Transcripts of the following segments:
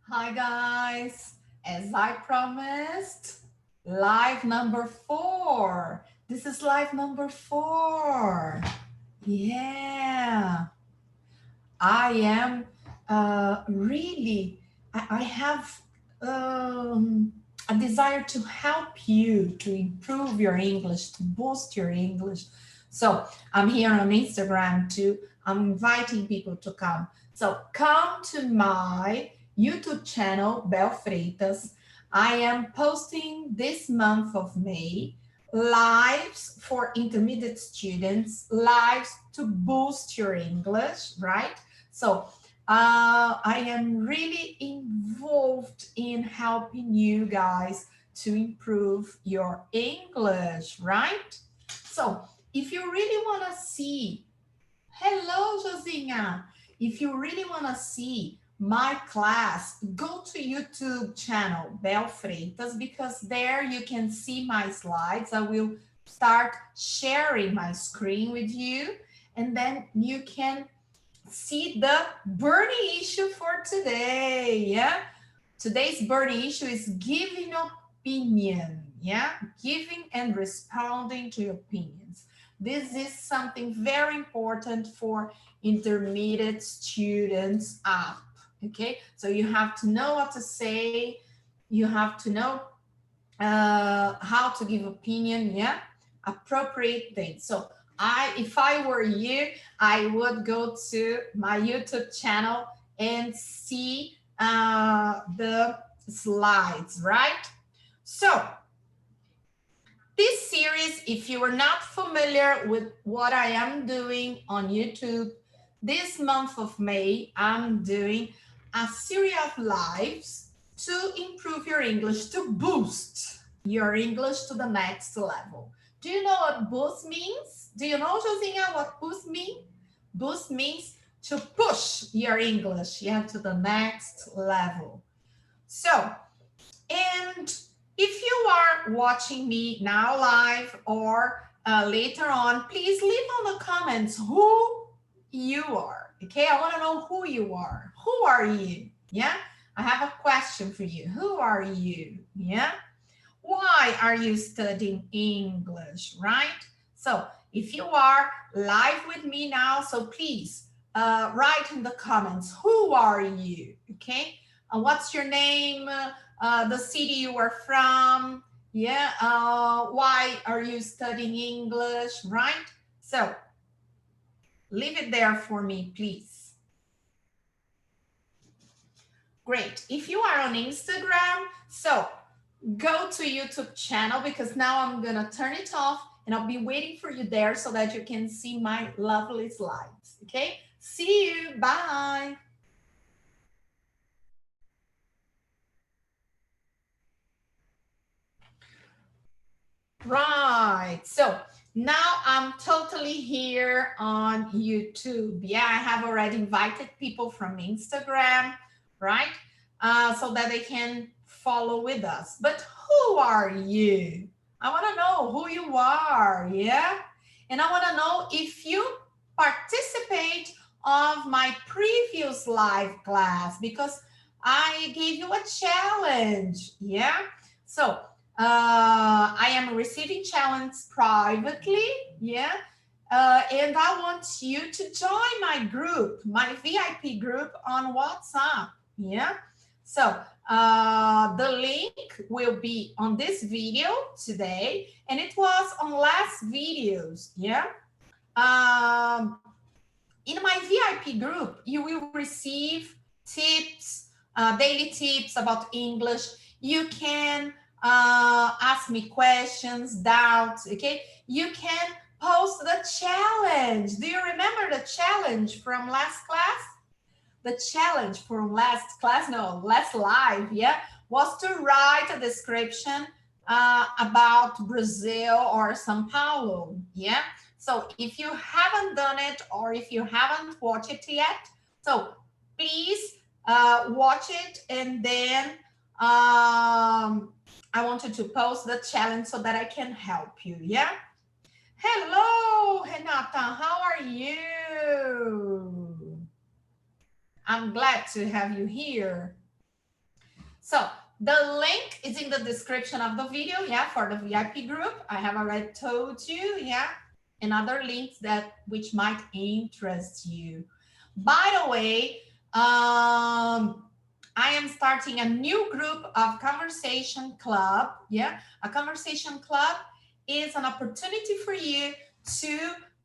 Hi guys, as I promised, live number 4. This is live number 4. Yeah, I am really, I have a desire to help you to improve your English, to boost your English. So I'm here on Instagram too. I'm inviting people to come. So come to my YouTube channel, Bel Freitas. I am posting this month of May lives for intermediate students, lives to boost your English, right? So I am really involved in helping you guys to improve your English, right? So if you really want to see, hello, Josinha. If you really want to see my class, go to YouTube channel, Bel Freitas, because there you can see my slides. I will start sharing my screen with you, and then you can see the burning issue for today. Yeah, today's burning issue is giving opinion. Yeah, giving and responding to opinions. This is something very important for intermediate students up. Okay, so you have to know what to say, you have to know how to give opinion. Yeah, appropriate things. So if I were you, I would go to my YouTube channel and see the slides, right? So this series, if you are not familiar with what I am doing on YouTube, this month of May, I'm doing a series of lives to improve your English, to boost your English to the next level. Do you know what boost means? Do you know, Josinha, what boost means? Boost means to push your English, yeah, to the next level. So, and if you are watching me now live or later on, please leave on the comments who you are. Okay, I want to know who you are. Who are you? Yeah, I have a question for you. Who are you? Yeah, why are you studying English, right? So if you are live with me now, so please write in the comments, who are you? Okay, what's your name? The city you are from? Yeah, why are you studying English, right? So leave it there for me, please. Great. If you are on Instagram, so go to YouTube channel because now I'm gonna turn it off and I'll be waiting for you there so that you can see my lovely slides. Okay, see you. Bye. Right. So now I'm totally here on YouTube. Yeah, I have already invited people from Instagram, right? So that they can follow with us. But who are you? I want to know who you are. Yeah. And I want to know if you participate of my previous live class because I gave you a challenge. Yeah. So I am receiving challenge privately, yeah. And I want you to join my group, my VIP group on WhatsApp, yeah. So the link will be on this video today, and it was on last videos, yeah. Um, in my VIP group, you will receive tips, daily tips about English. You can ask me questions, doubts, okay? You can post the challenge. Do you remember the challenge from last class? The challenge from last class, no, last live, yeah, was to write a description about Brazil or Sao Paulo, yeah? So if you haven't done it or if you haven't watched it yet, so please watch it and then I wanted to post the challenge so that I can help you, yeah? Hello, Renata, how are you? I'm glad to have you here. So the link is in the description of the video, yeah, for the VIP group. I have already told you, yeah, and other links that which might interest you. By the way, I am starting a new group of conversation club. Yeah, a conversation club is an opportunity for you to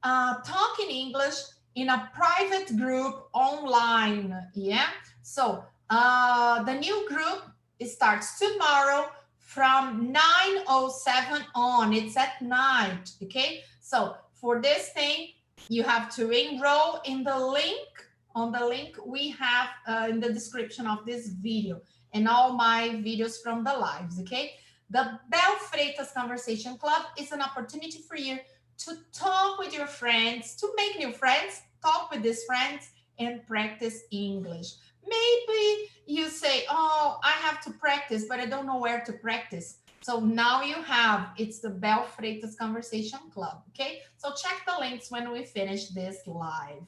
talk in English in a private group online. Yeah, so the new group starts tomorrow from 9:07 on. It's at night. Okay, so for this thing, you have to enroll in the link. On the link we have in the description of this video and all my videos from the lives, okay? The Bel Freitas Conversation Club is an opportunity for you to talk with your friends, to make new friends, talk with these friends, and practice English. Maybe you say, oh, I have to practice, but I don't know where to practice. So now you have, it's the Bel Freitas Conversation Club, okay? So check the links when we finish this live.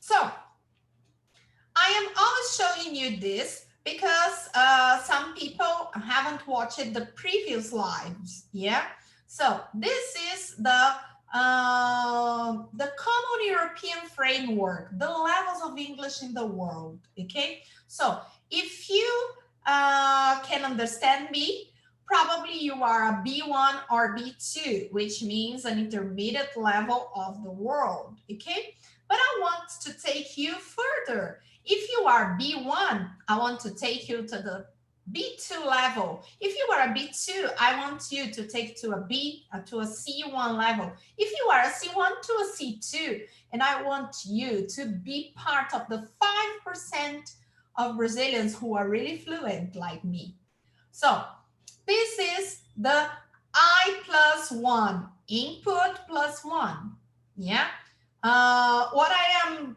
So I am always showing you this because some people haven't watched the previous lives, yeah? So this is the Common European Framework, the levels of English in the world, okay? So if you can understand me, probably you are a B1 or B2, which means an intermediate level of the world, okay? But I want to take you further. If you are B1, I want to take you to the B2 level. If you are a B2, I want you to take to a C1 level. If you are a C1 to a C2, and I want you to be part of the 5% of Brazilians who are really fluent like me. So this is the I+1, input plus 1, yeah? What I am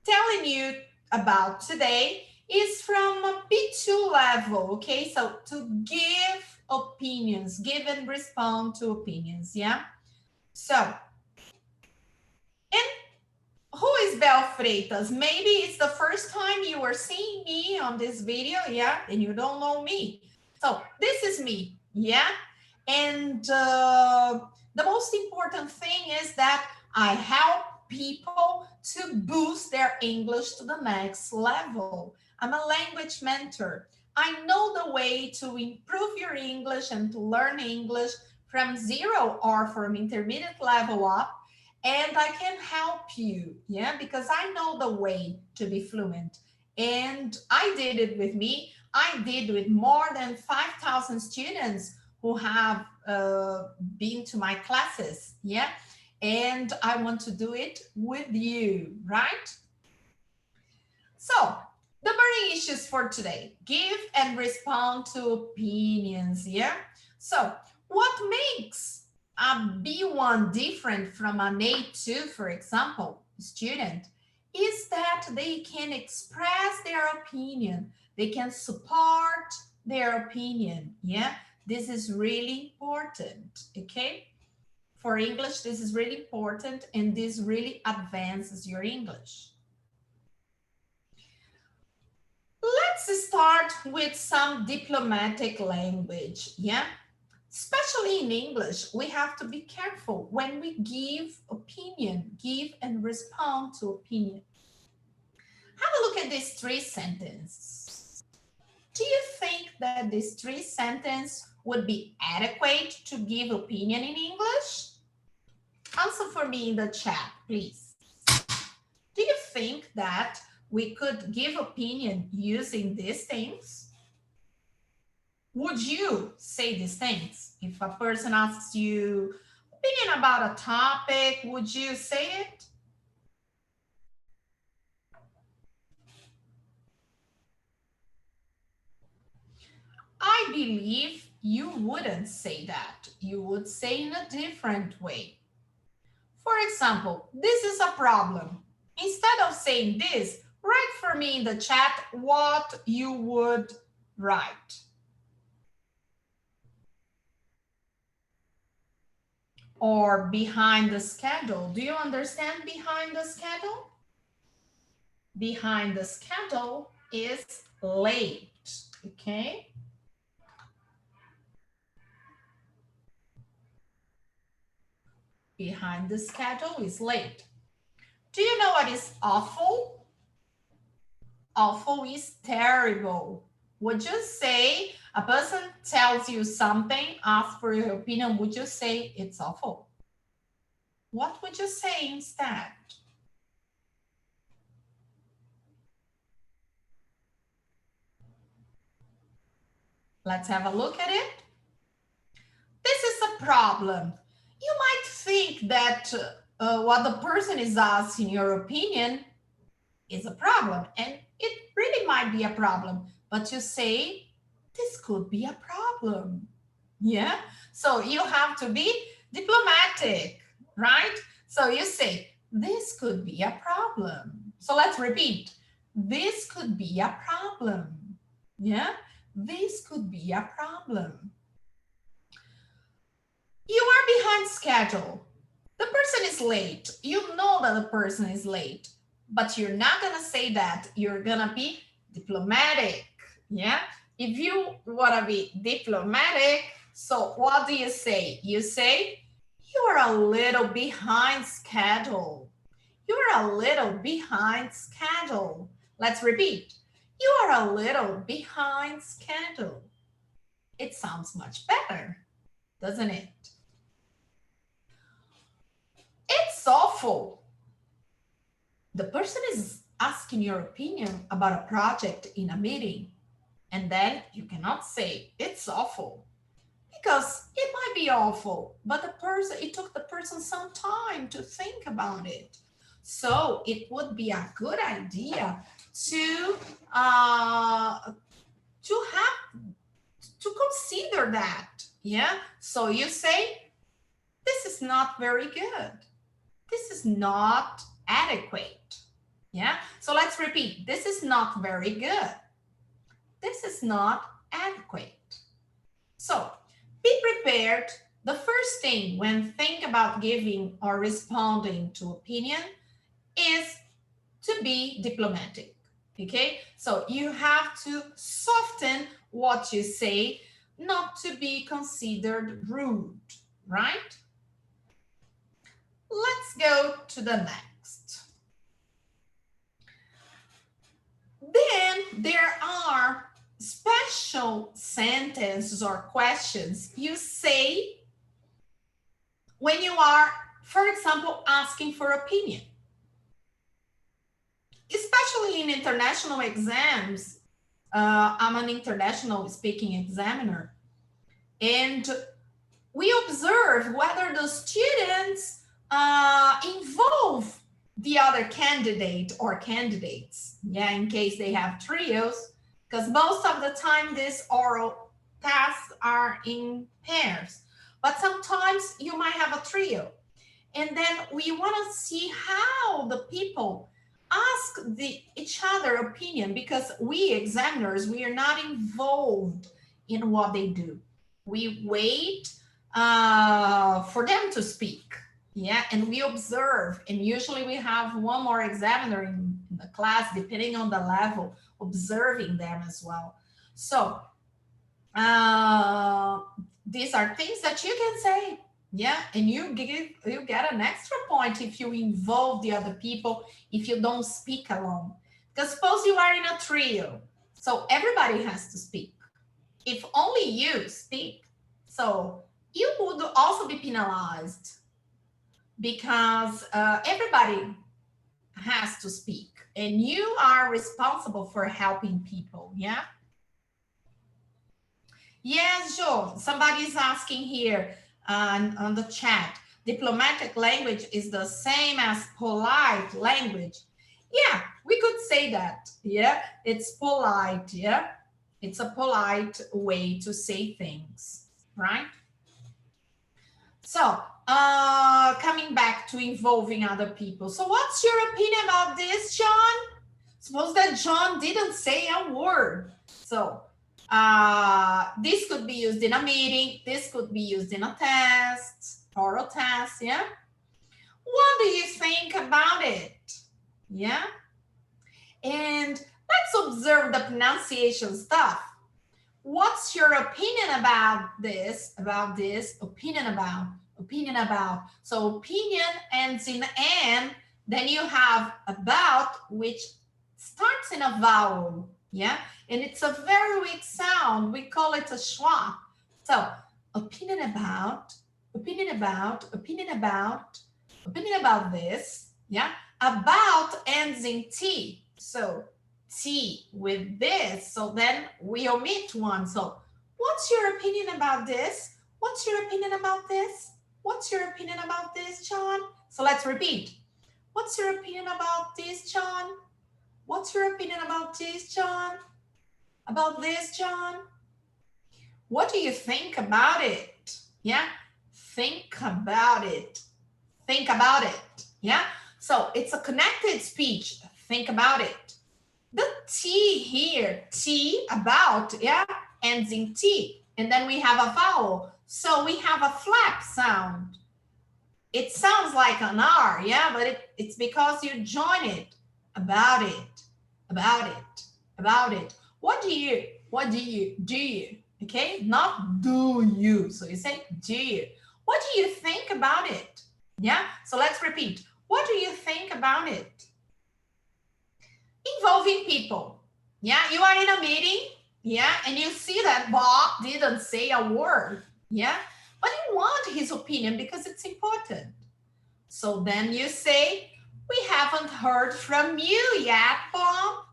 telling you about today is from a B2 level, okay? So to give opinions, give and respond to opinions, yeah? So, and who is Bel Freitas? Maybe it's the first time you are seeing me on this video, yeah? And you don't know me. So this is me, yeah? And the most important thing is that I help people to boost their English to the next level. I'm a language mentor. I know the way to improve your English and to learn English from zero or from intermediate level up. And I can help you, yeah, because I know the way to be fluent. And I did it with me. I did with more than 5,000 students who have been to my classes, yeah? And I want to do it with you, right? So, the burning issues for today. Give and respond to opinions, yeah? So, what makes a B1 different from an A2, for example, student, is that they can express their opinion. They can support their opinion, yeah? This is really important, okay? For English, this is really important, and this really advances your English. Let's start with some diplomatic language, yeah? Especially in English, we have to be careful when we give opinion, give and respond to opinion. Have a look at these three sentences. Do you think that these three sentences would be adequate to give opinion in English? Answer for me in the chat, please. Do you think that we could give opinion using these things? Would you say these things? If a person asks you opinion about a topic, would you say it? I believe you wouldn't say that. You would say in a different way. For example, this is a problem. Instead of saying this, write for me in the chat what you would write. Or behind the schedule. Do you understand behind the schedule? Behind the schedule is late, okay? Behind the schedule is late. Do you know what is awful? Awful is terrible. Would you say a person tells you something, asks for your opinion, would you say it's awful? What would you say instead? Let's have a look at it. This is a problem. You might think that what the person is asking your opinion is a problem, and it really might be a problem, but you say, this could be a problem. Yeah, so you have to be diplomatic, right? So you say, this could be a problem. So let's repeat. This could be a problem. Yeah, this could be a problem. You are behind schedule. The person is late. You know that the person is late, but you're not going to say that. You're going to be diplomatic. Yeah, if you want to be diplomatic, so what do you say? You say, you're a little behind schedule. You're a little behind schedule. Let's repeat. You are a little behind schedule. It sounds much better, doesn't it? It's awful. The person is asking your opinion about a project in a meeting, and then you cannot say it's awful, because it might be awful, but it took the person some time to think about it. So it would be a good idea to consider that. Yeah. So you say, this is not very good. This is not adequate. Yeah. So let's repeat. This is not very good. This is not adequate. So be prepared. The first thing when think about giving or responding to opinion is to be diplomatic. Okay, so you have to soften what you say, not to be considered rude, right? Let's go to the next. Then there are special sentences or questions you say when you are, for example, asking for opinion. Especially in international exams, I'm an international speaking examiner, and we observe whether the students involve the other candidate or candidates, yeah, in case they have trios, because most of the time these oral tasks are in pairs, but sometimes you might have a trio, and then we want to see how the people ask each other opinion, because we examiners, we are not involved in what they do. We wait for them to speak, yeah, and we observe, and usually we have one more examiner in the class, depending on the level, observing them as well. So these are things that you can say, yeah, and you get an extra point if you involve the other people, if you don't speak alone. Because suppose you are in a trio, so everybody has to speak. If only you speak, so you would also be penalized, because everybody has to speak, and you are responsible for helping people, yeah? Yes, Joe, somebody's asking here on the chat, diplomatic language is the same as polite language. Yeah, we could say that, yeah, it's polite, yeah? It's a polite way to say things, right? So, coming back to involving other people. So what's your opinion about this, John? Suppose that John didn't say a word. So this could be used in a meeting. This could be used in a test, oral test, yeah? What do you think about it? Yeah? And Let's observe the pronunciation stuff. What's your opinion about this? Opinion about. So opinion ends in "and", then you have about, which starts in a vowel, yeah? And it's a very weak sound. We call it a schwa. So opinion about this, yeah? About ends in T. So T with this. So then we omit one. So what's your opinion about this? What's your opinion about this? What's your opinion about this, John? So let's repeat. What's your opinion about this, John? What's your opinion about this, John? About this, John? What do you think about it? Yeah? Think about it. Think about it. Yeah? So it's a connected speech. Think about it. The T here, T, about, yeah, ends in T. And then we have a vowel. So we have a flap sound. It sounds like an R, yeah, but it's because you join it. About it, about it, about it. What do you, okay? Not do you. So you say, do you? What do you think about it? Yeah, so let's repeat. What do you think about it? Involving people. Yeah, you are in a meeting, yeah, and you see that Bob didn't say a word, yeah, but you want his opinion because it's important. So then you say, we haven't heard from you yet, Bob.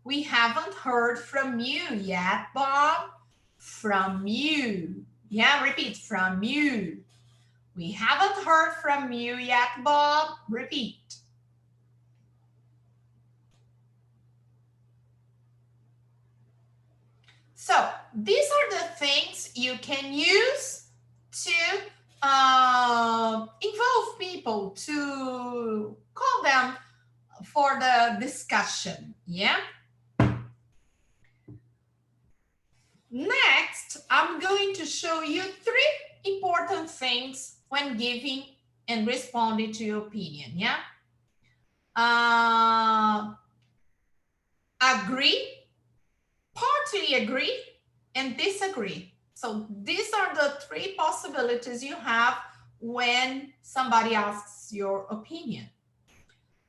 We haven't heard from you yet, Bob. From you. Yeah, repeat, from you. We haven't heard from you yet, Bob. Repeat. So these are the things you can use to involve people, to call them for the discussion, yeah? Next, I'm going to show you 3 important things when giving and responding to your opinion, yeah? Agree, partly agree, and disagree. So these are the 3 possibilities you have when somebody asks your opinion.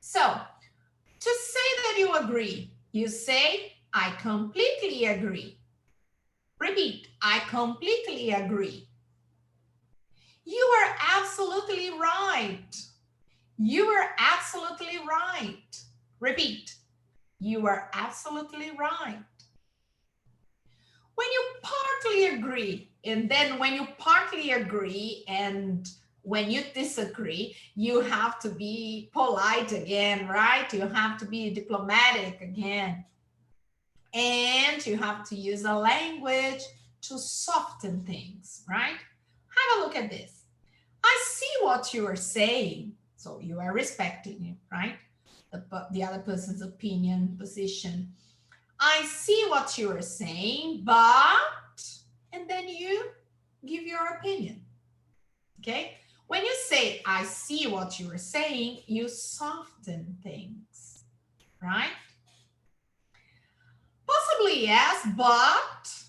So to say that you agree, you say, I completely agree. Repeat, I completely agree. You are absolutely right. You are absolutely right. Repeat, you are absolutely right. When you partly agree, and then when you partly agree and when you disagree, you have to be polite again, right? You have to be diplomatic again. And you have to use a language to soften things, right? Have a look at this. I see what you are saying. So you are respecting it, right? The other person's opinion, position. I see what you are saying, but, and then you give your opinion, okay? When you say, I see what you are saying, you soften things, right? Possibly yes, but,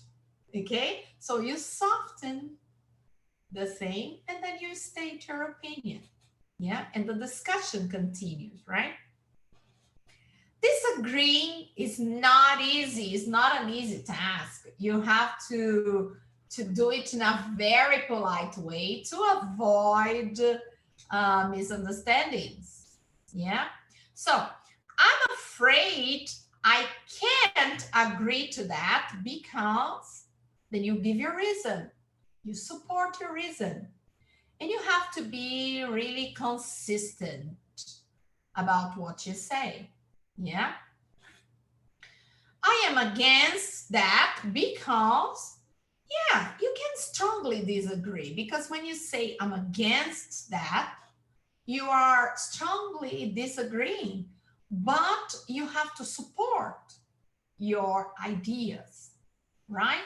okay? So you soften the thing and then you state your opinion, yeah? And the discussion continues, right? Disagreeing is not easy. It's not an easy task. You have to do it in a very polite way to avoid misunderstandings. Yeah. So I'm afraid I can't agree to that because then you give your reason. You support your reason. And you have to be really consistent about what you say. Yeah. I am against that because, yeah, you can strongly disagree because when you say I'm against that, you are strongly disagreeing, but you have to support your ideas, right?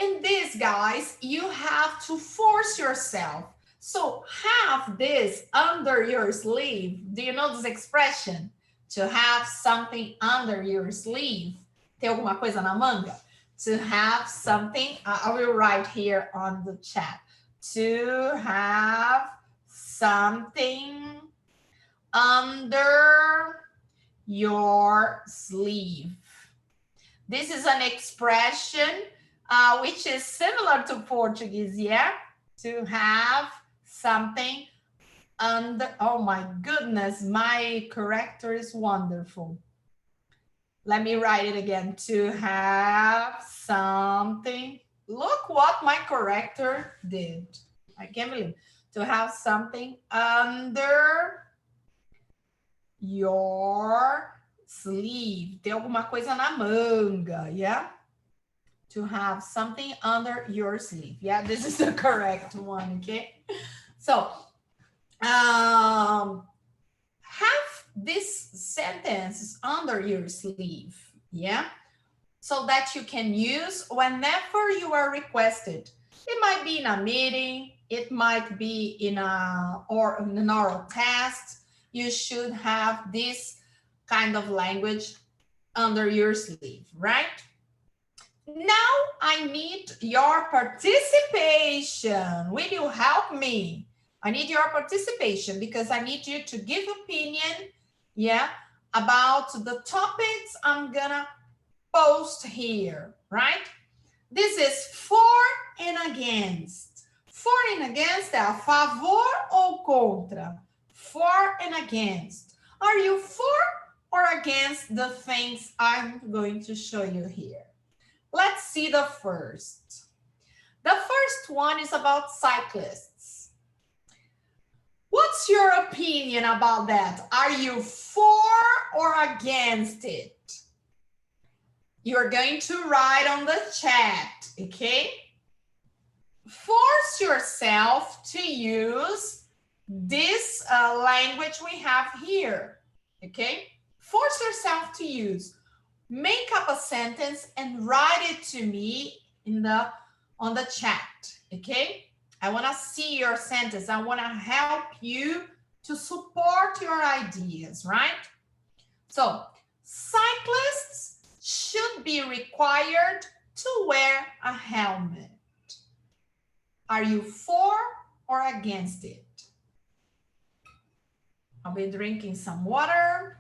In this, guys, you have to force yourself. So have this under your sleeve. Do you know this expression? To have something under your sleeve. Ter alguma coisa na manga? To have something, I will write here on the chat. To have something under your sleeve. This is an expression which is similar to Portuguese, yeah? To have something under, oh my goodness, my corrector is wonderful. Let me write it again. To have something, look what my corrector did. I can't believe. To have something under your sleeve. Ter alguma coisa na manga, yeah? To have something under your sleeve. Yeah, this is the correct one, okay? So, have this sentence under your sleeve, yeah? So that you can use whenever you are requested. It might be in a meeting, it might be in an oral test. You should have this kind of language under your sleeve, right? Now I need your participation. Will you help me? I need your participation because I need you to give opinion, yeah, about the topics I'm gonna post here, right? This is for and against. For and against é a favor ou contra. For and against. Are you for or against the things I'm going to show you here? Let's see the first. The first one is about cyclists. What's your opinion about that? Are you for or against it? You're going to write on the chat, okay? Force yourself to use this language we have here, okay? Force yourself to use. Make up a sentence and write it to me on the chat, okay? I want to see your sentence. I want to help you to support your ideas, right? So, cyclists should be required to wear a helmet. Are you for or against it? I'll be drinking some water.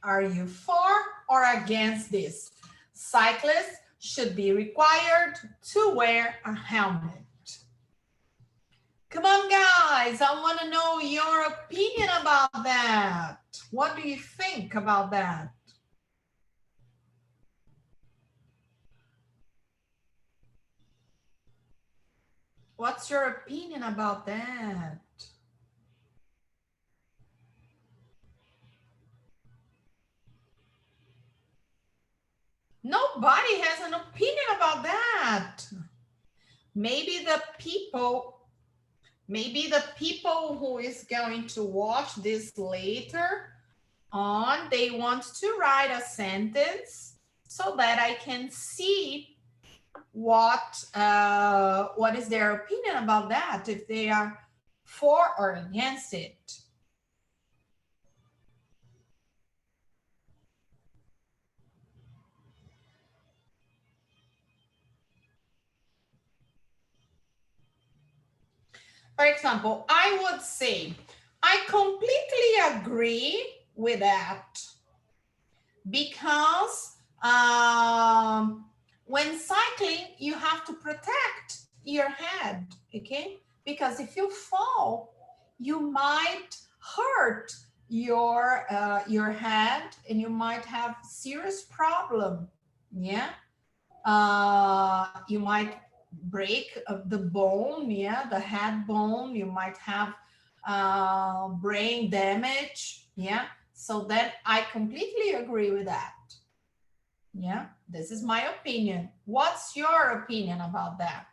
Are you for or against this? Cyclists should be required to wear a helmet. Come on, guys. I want to know your opinion about that. What do you think about that? What's your opinion about that? Nobody has an opinion about that. Maybe the people who is going to watch this later on, they want to write a sentence so that I can see what is their opinion about that, if they are for or against it. For example, I would say, I completely agree with that because when cycling, you have to protect your head, okay? Because if you fall, you might hurt your head and you might have serious problem, yeah? You might break the bone, yeah, the head bone. You might have brain damage, yeah. So then I completely agree with that. Yeah, this is my opinion. What's your opinion about that?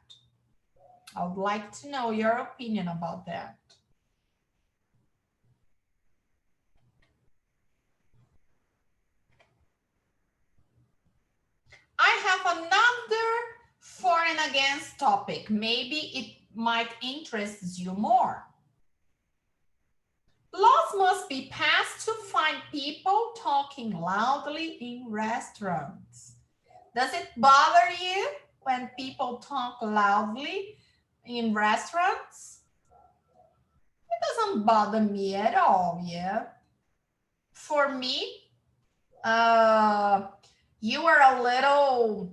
I would like to know your opinion about that. I have another for and against topic. Maybe it might interest you more. Laws must be passed to find people talking loudly in restaurants. Does it bother you when people talk loudly in restaurants? It doesn't bother me at all, yeah. For me, you are a little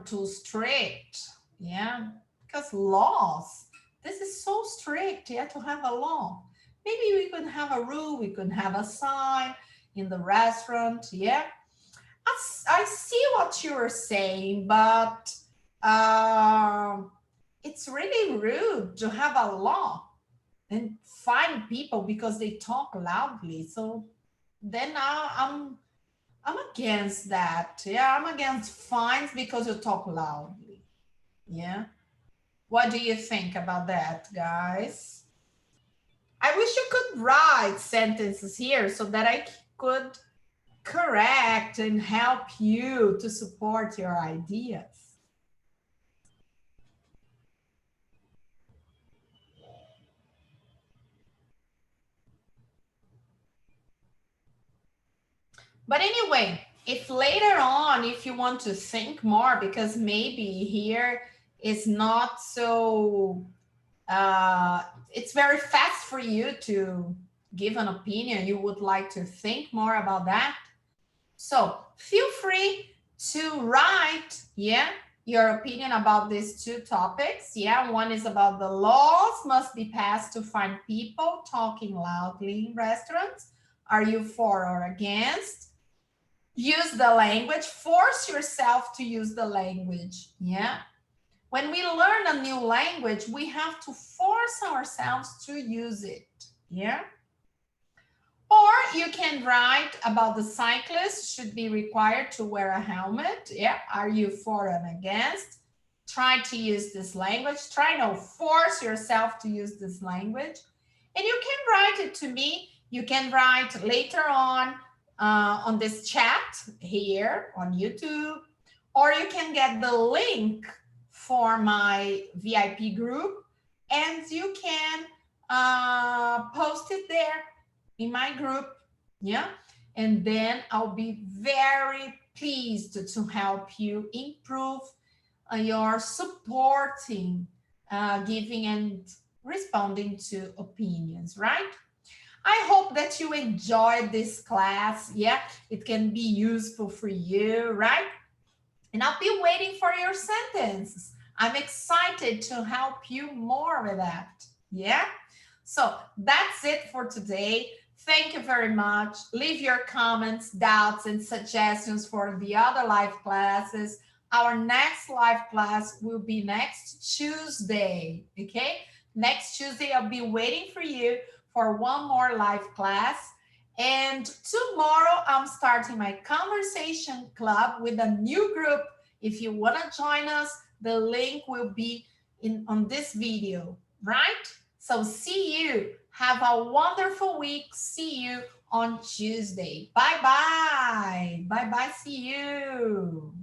too strict, yeah, because laws, this is so strict, yeah, to have a law. Maybe we could have a rule, we could have a sign in the restaurant, yeah. I see what you are saying, but it's really rude to have a law and fine people because they talk loudly. So then I'm against that. Yeah, I'm against fines because you talk loudly. Yeah. What do you think about that, guys? I wish you could write sentences here so that I could correct and help you to support your ideas. But anyway, if later on, if you want to think more, because maybe here is not so, it's very fast for you to give an opinion, you would like to think more about that. So feel free to write, yeah, your opinion about these two topics. Yeah, one is about the laws must be passed to find people talking loudly in restaurants. Are you for or against? Use the language, force yourself to use the language, yeah? When we learn a new language, we have to force ourselves to use it, yeah? Or you can write about the cyclist should be required to wear a helmet, yeah? Are you for and against? Try to use this language, try to force yourself to use this language. And you can write it to me, you can write later on this chat here on YouTube, or you can get the link for my VIP group and you can post it there in my group, yeah? And then I'll be very pleased to help you improve your supporting, giving and responding to opinions, right? I hope that you enjoyed this class. Yeah, it can be useful for you, right? And I'll be waiting for your sentences. I'm excited to help you more with that. Yeah? So that's it for today. Thank you very much. Leave your comments, doubts, and suggestions for the other live classes. Our next live class will be next Tuesday, okay? Next Tuesday, I'll be waiting for you for one more live class. And tomorrow, I'm starting my conversation club with a new group. If you want to join us, the link will be on this video, right? So see you. Have a wonderful week. See you on Tuesday. Bye-bye. Bye-bye. See you.